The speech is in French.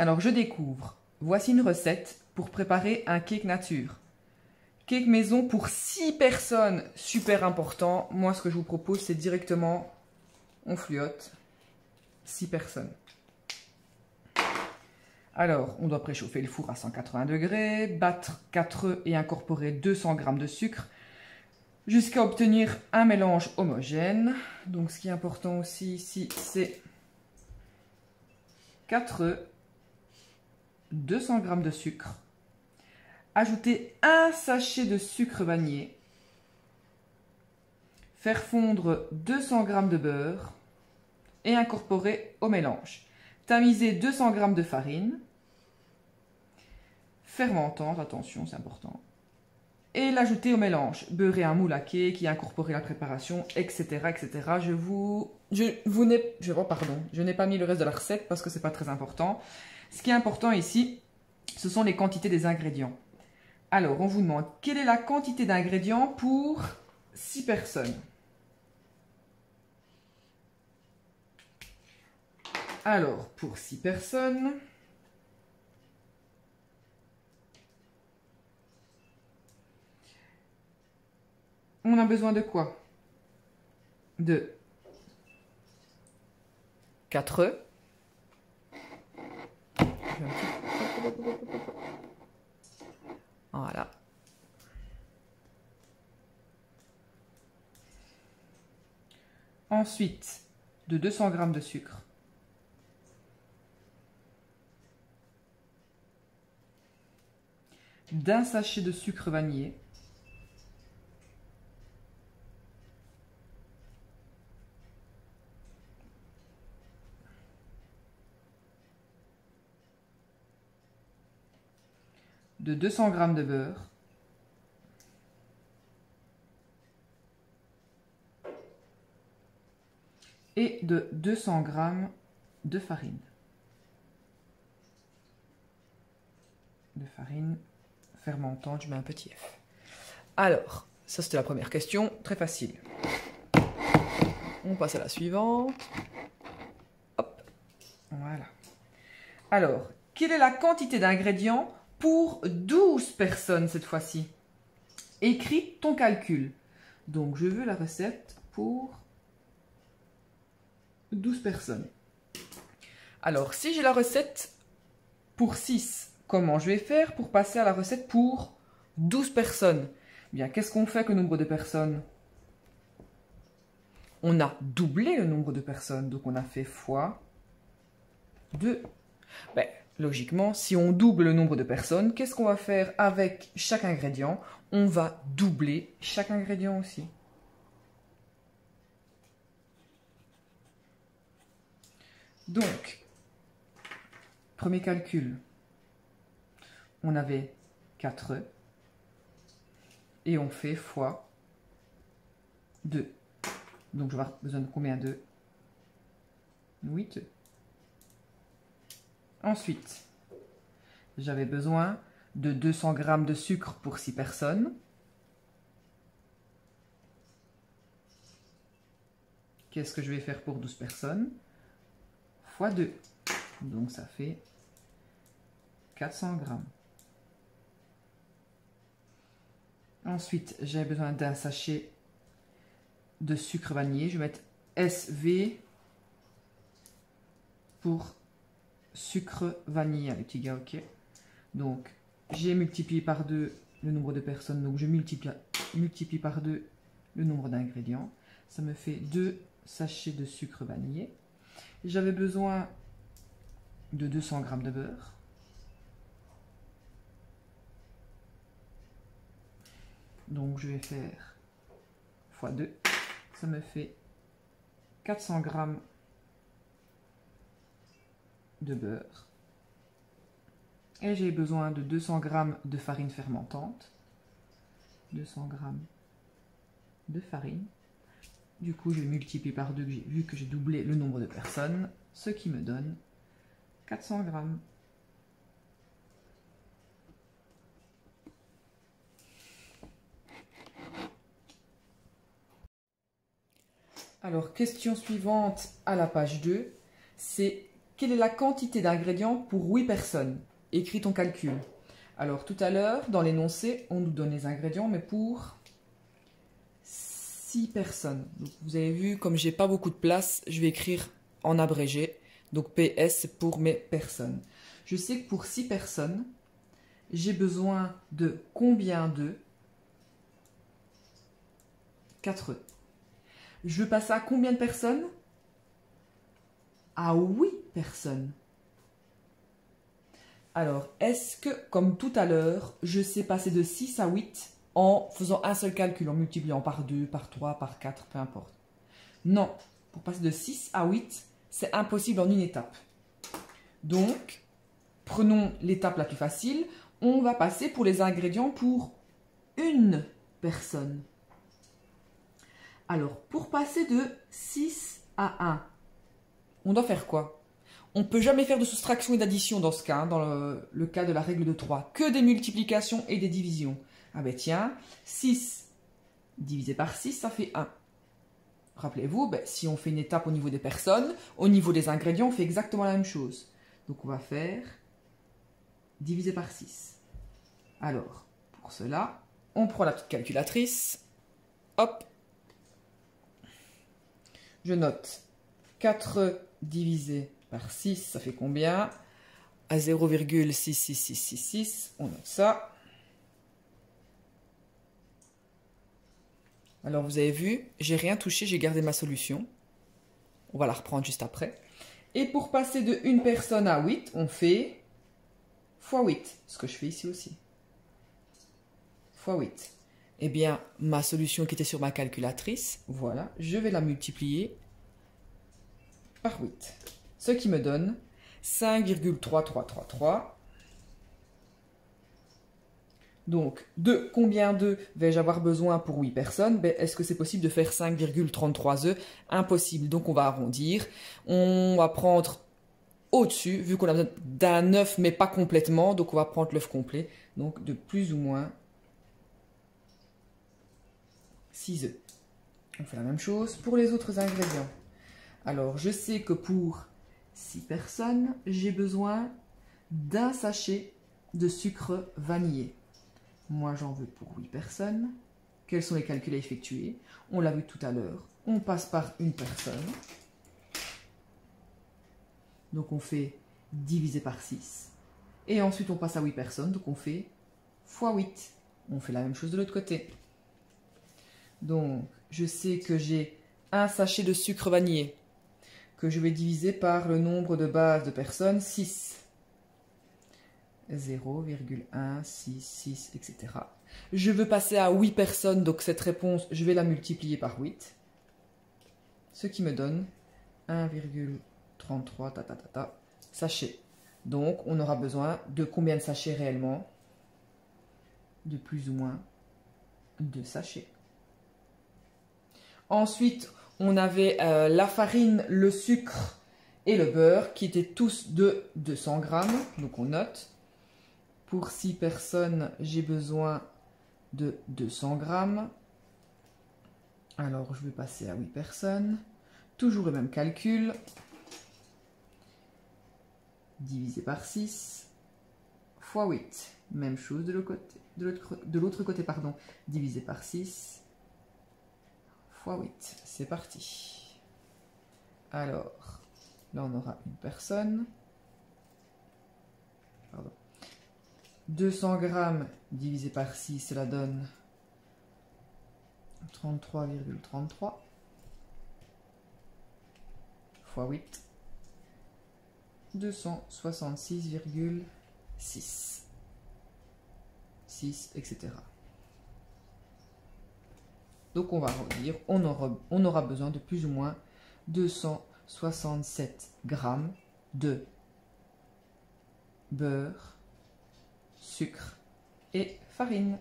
Alors, je découvre. Voici une recette pour préparer un cake nature. Cake maison pour 6 personnes, super important. Moi, ce que je vous propose, c'est directement, on fluote 6 personnes. Alors, on doit préchauffer le four à 180 degrés, battre 4 œufs et incorporer 200 g de sucre jusqu'à obtenir un mélange homogène. Donc, ce qui est important aussi ici, c'est 4 œufs, 200 g de sucre, ajouter un sachet de sucre vanillé, faire fondre 200 g de beurre et incorporer au mélange. Tamiser 200 g de farine, fermentante, attention, c'est important, et l'ajouter au mélange. Beurrer un moule à cake, y incorporer la préparation, etc. etc. Je n'ai pas mis le reste de la recette parce que c'est pas très important. Ce qui est important ici, ce sont les quantités des ingrédients. Alors, on vous demande quelle est la quantité d'ingrédients pour 6 personnes. Alors, pour 6 personnes, on a besoin de quoi? De 4 œufs. Voilà. Ensuite, de 200 g de sucre. D'un sachet de sucre vanillé. De 200 g de beurre. Et de 200 g de farine. De farine fermentante, je mets un petit F. Alors, ça c'était la première question, très facile. On passe à la suivante. Hop, voilà. Alors, quelle est la quantité d'ingrédients pour 12 personnes cette fois-ci? Écris ton calcul. Donc, je veux la recette pour 12 personnes. Alors, si j'ai la recette pour 6, comment je vais faire pour passer à la recette pour 12 personnes? Bien, qu'est-ce qu'on fait avec le nombre de personnes? On a doublé le nombre de personnes, donc on a fait fois 2. Ben, logiquement, si on double le nombre de personnes, qu'est-ce qu'on va faire avec chaque ingrédient? On va doubler chaque ingrédient aussi. Donc, premier calcul, on avait 4 œufs et on fait fois 2. Donc, je vais avoir besoin de combien d'œufs? 8 œufs. Ensuite, j'avais besoin de 200 g de sucre pour 6 personnes. Qu'est-ce que je vais faire pour 12 personnes? Fois 2. Donc, ça fait 400 g. Ensuite, j'ai besoin d'un sachet de sucre vanillé. Je vais mettre SV pour sucre vanille, les petits gars, ok. Donc, j'ai multiplié par 2 le nombre de personnes, donc je multiplie par 2 le nombre d'ingrédients. Ça me fait 2 sachets de sucre vanillé. J'avais besoin de 200 g de beurre. Donc, je vais faire fois 2. Ça me fait 400 g de beurre. Et j'ai besoin de 200 g de farine fermentante. 200 g de farine. Du coup, je multiplie par 2 vu que j'ai doublé le nombre de personnes, ce qui me donne 400 g. Alors, question suivante à la page 2, c'est quelle est la quantité d'ingrédients pour 8 personnes? Écris ton calcul. Alors, tout à l'heure, dans l'énoncé, on nous donne les ingrédients, mais pour 6 personnes. Donc, vous avez vu, comme j'ai pas beaucoup de place, je vais écrire en abrégé. Donc, PS, c'est pour mes personnes. Je sais que pour 6 personnes, j'ai besoin de combien d'œufs? 4 œufs. Je veux passer à combien de personnes? À 8 personnes. Alors, est-ce que, comme tout à l'heure, je sais passer de 6 à 8 en faisant un seul calcul, en multipliant par 2, par 3, par 4, peu importe? Non. Pour passer de 6 à 8, c'est impossible en une étape. Donc, prenons l'étape la plus facile. On va passer pour les ingrédients pour une personne. Alors, pour passer de 6 à 1, on doit faire quoi? On ne peut jamais faire de soustraction et d'addition dans ce cas, dans le cas de la règle de 3. Que des multiplications et des divisions. Ah ben tiens, 6 divisé par 6, ça fait 1. Rappelez-vous, ben, si on fait une étape au niveau des personnes, au niveau des ingrédients, on fait exactement la même chose. Donc on va faire divisé par 6. Alors, pour cela, on prend la petite calculatrice. Hop. Je note 4 divisé par 6, ça fait combien? À 0,66666, on note ça. Alors vous avez vu, j'ai rien touché, j'ai gardé ma solution. On va la reprendre juste après. Et pour passer de une personne à 8, on fait fois 8, ce que je fais ici aussi. Fois 8. Eh bien, ma solution qui était sur ma calculatrice, voilà, je vais la multiplier par 8. Ce qui me donne 5,3333. Donc, de combien d'œufs vais-je avoir besoin pour 8 personnes? Ben, est-ce que c'est possible de faire 5,33 œufs? Impossible. Donc, on va arrondir. On va prendre au-dessus, vu qu'on a besoin d'un œuf, mais pas complètement. Donc, on va prendre l'œuf complet. Donc, de plus ou moins 6 œufs. On fait la même chose pour les autres ingrédients. Alors, je sais que pour 6 personnes, j'ai besoin d'un sachet de sucre vanillé. Moi, j'en veux pour 8 personnes. Quels sont les calculs à effectuer? On l'a vu tout à l'heure. On passe par une personne. Donc, on fait divisé par 6. Et ensuite, on passe à 8 personnes. Donc, on fait fois 8. On fait la même chose de l'autre côté. Donc, je sais que j'ai un sachet de sucre vanillé que je vais diviser par le nombre de bases de personnes, 6. 0,166, etc. Je veux passer à 8 personnes, donc cette réponse, je vais la multiplier par 8. Ce qui me donne 1,33 sachets. Donc, on aura besoin de combien de sachets réellement? De plus ou moins 2 sachets. Ensuite, on avait la farine, le sucre et le beurre qui étaient tous de 200 grammes. Donc, on note. Pour 6 personnes, j'ai besoin de 200 grammes. Alors, je vais passer à 8 personnes. Toujours le même calcul. Divisé par 6 fois 8. Même chose de l'autre côté, pardon. Divisé par 6 fois 8. C'est parti. Alors, là, on aura une personne. Pardon. 200 grammes divisé par 6, cela donne 33,33 fois 8, 266,6, 6, etc. Donc on va redire, on aura besoin de plus ou moins 267 grammes de beurre, sucre et farine.